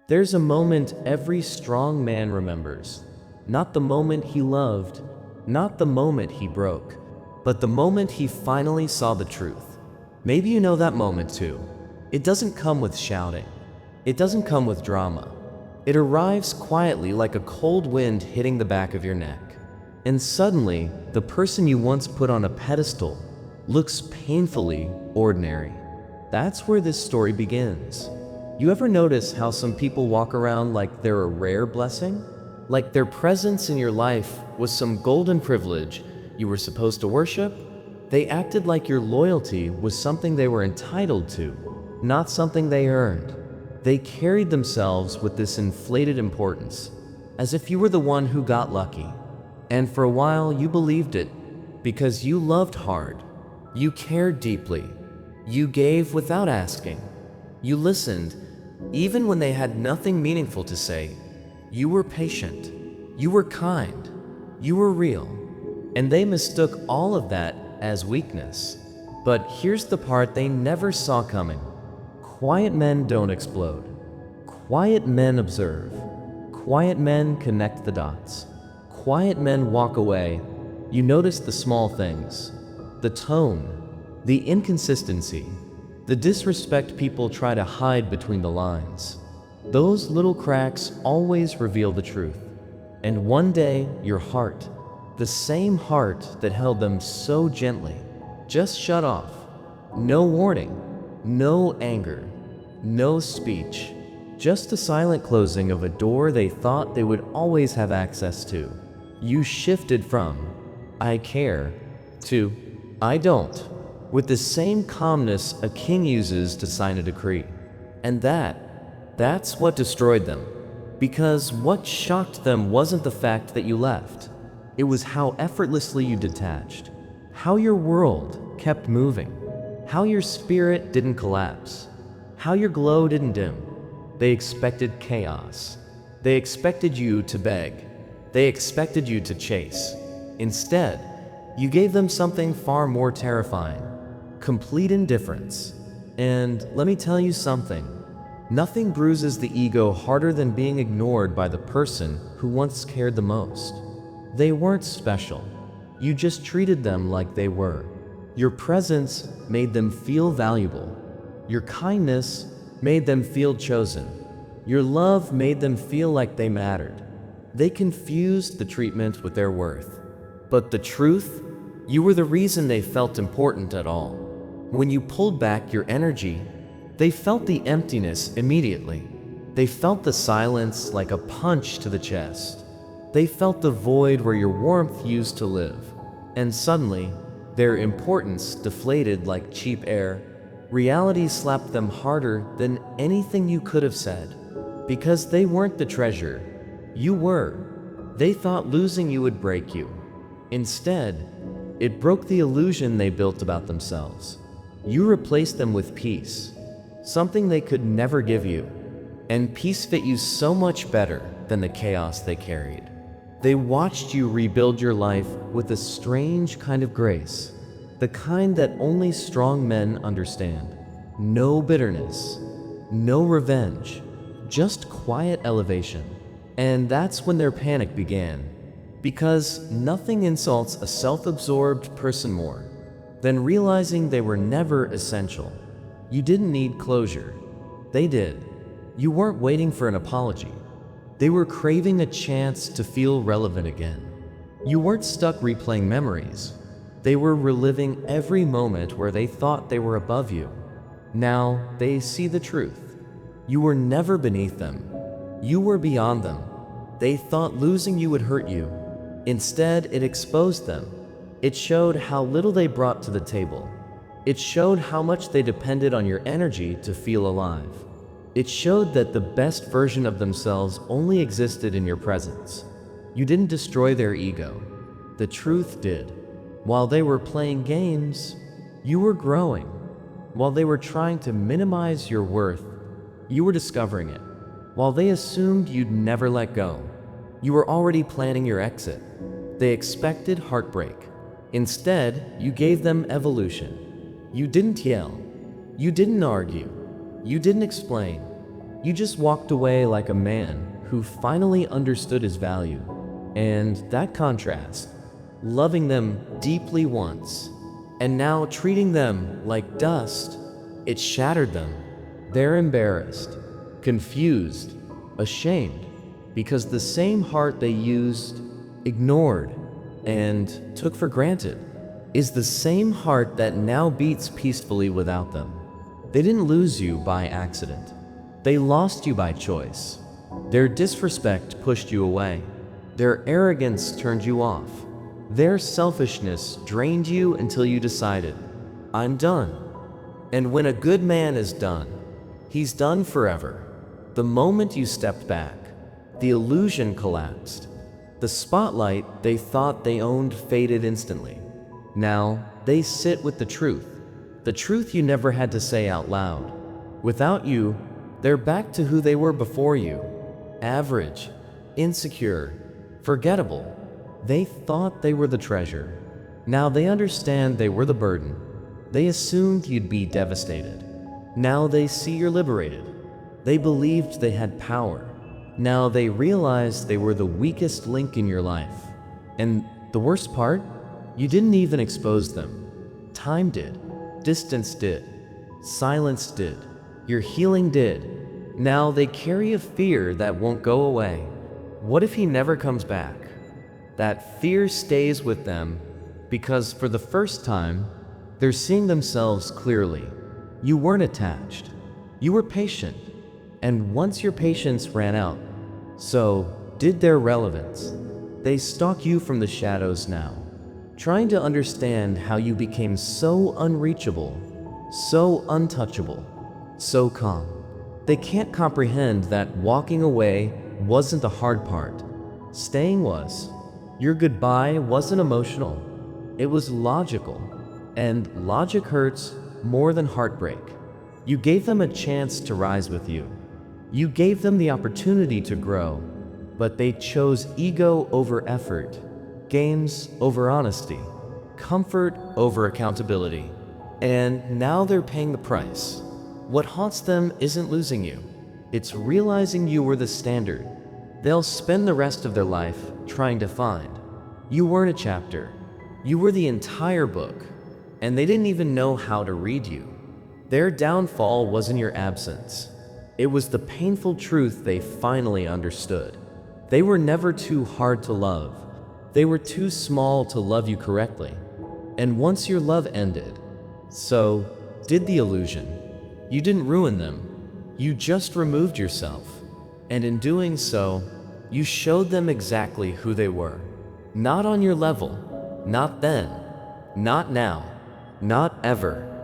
There's a moment every strong man remembers. Not the moment he loved, not the moment he broke, but the moment he finally saw the truth. Maybe you know that moment too. It doesn't come with shouting. It doesn't come with drama. It arrives quietly like a cold wind hitting the back of your neck. And suddenly, the person you once put on a pedestal looks painfully ordinary. That's where this story begins. You ever notice how some people walk around like they're a rare blessing? Like their presence in your life was some golden privilege you were supposed to worship? They acted like your loyalty was something they were entitled to, not something they earned. They carried themselves with this inflated importance, as if you were the one who got lucky. And for a while you believed it, because you loved hard, you cared deeply, you gave without asking, you listened even when they had nothing meaningful to say. You were patient, you were kind, you were real, and they mistook all of that as weakness. But here's the part they never saw coming. Quiet men don't explode. Quiet men observe. Quiet men connect the dots. Quiet men walk away. You notice the small things, the tone, the inconsistency, the disrespect people try to hide between the lines. Those little cracks always reveal the truth. And one day, your heart, the same heart that held them so gently, just shut off. No warning, no anger, no speech, just a silent closing of a door they thought they would always have access to. You shifted from, "I care," to, "I don't," with the same calmness a king uses to sign a decree. And that's what destroyed them. Because what shocked them wasn't the fact that you left. It was how effortlessly you detached. How your world kept moving. How your spirit didn't collapse. How your glow didn't dim. They expected chaos. They expected you to beg. They expected you to chase. Instead, you gave them something far more terrifying. Complete indifference. And let me tell you something. Nothing bruises the ego harder than being ignored by the person who once cared the most. They weren't special. You just treated them like they were. Your presence made them feel valuable. Your kindness made them feel chosen. Your love made them feel like they mattered. They confused the treatment with their worth. But the truth, you were the reason they felt important at all. When you pulled back your energy, they felt the emptiness immediately. They felt the silence like a punch to the chest. They felt the void where your warmth used to live. And suddenly, their importance deflated like cheap air. Reality slapped them harder than anything you could have said. Because they weren't the treasure. You were. They thought losing you would break you. Instead, it broke the illusion they built about themselves. You replaced them with peace. Something they could never give you. And peace fit you so much better than the chaos they carried. They watched you rebuild your life with a strange kind of grace, the kind that only strong men understand. No bitterness, no revenge, just quiet elevation. And that's when their panic began, because nothing insults a self-absorbed person more than realizing they were never essential. You didn't need closure. They did. You weren't waiting for an apology. They were craving a chance to feel relevant again. You weren't stuck replaying memories. They were reliving every moment where they thought they were above you. Now they see the truth. You were never beneath them. You were beyond them. They thought losing you would hurt you. Instead, it exposed them. It showed how little they brought to the table. It showed how much they depended on your energy to feel alive. It showed that the best version of themselves only existed in your presence. You didn't destroy their ego. The truth did. While they were playing games, you were growing. While they were trying to minimize your worth, you were discovering it. While they assumed you'd never let go, you were already planning your exit. They expected heartbreak. Instead, you gave them evolution. You didn't yell. You didn't argue. You didn't explain. You just walked away like a man who finally understood his value. And that contrast, loving them deeply once, and now treating them like dust, it shattered them. They're embarrassed, confused, ashamed, because the same heart they used, ignored, and took for granted is the same heart that now beats peacefully without them. They didn't lose you by accident. They lost you by choice. Their disrespect pushed you away. Their arrogance turned you off. Their selfishness drained you until you decided, I'm done. And when a good man is done, he's done forever. The moment you stepped back, the illusion collapsed. The spotlight they thought they owned faded instantly. Now they sit with the truth you never had to say out loud. Without you, they're back to who they were before you. Average, insecure, forgettable. They thought they were the treasure. Now they understand they were the burden. They assumed you'd be devastated. Now they see you're liberated. They believed they had power. Now they realize they were the weakest link in your life. And the worst part? You didn't even expose them. Time did. Distance did. Silence did. Your healing did. Now they carry a fear that won't go away. What if he never comes back? That fear stays with them because for the first time, they're seeing themselves clearly. You weren't attached. You were patient. And once your patience ran out, so did their relevance. They stalk you from the shadows now, trying to understand how you became so unreachable, so untouchable, so calm. They can't comprehend that walking away wasn't the hard part. Staying was. Your goodbye wasn't emotional. It was logical. And logic hurts more than heartbreak. You gave them a chance to rise with you. You gave them the opportunity to grow, but they chose ego over effort, games over honesty, comfort over accountability. And now they're paying the price. What haunts them isn't losing you. It's realizing you were the standard they'll spend the rest of their life trying to find. You weren't a chapter. You were the entire book, and they didn't even know how to read you. Their downfall wasn't your absence. It was the painful truth they finally understood. They were never too hard to love. They were too small to love you correctly. And once your love ended, so did the illusion. You didn't ruin them. You just removed yourself. And in doing so, you showed them exactly who they were. Not on your level. Not then. Not now. Not ever.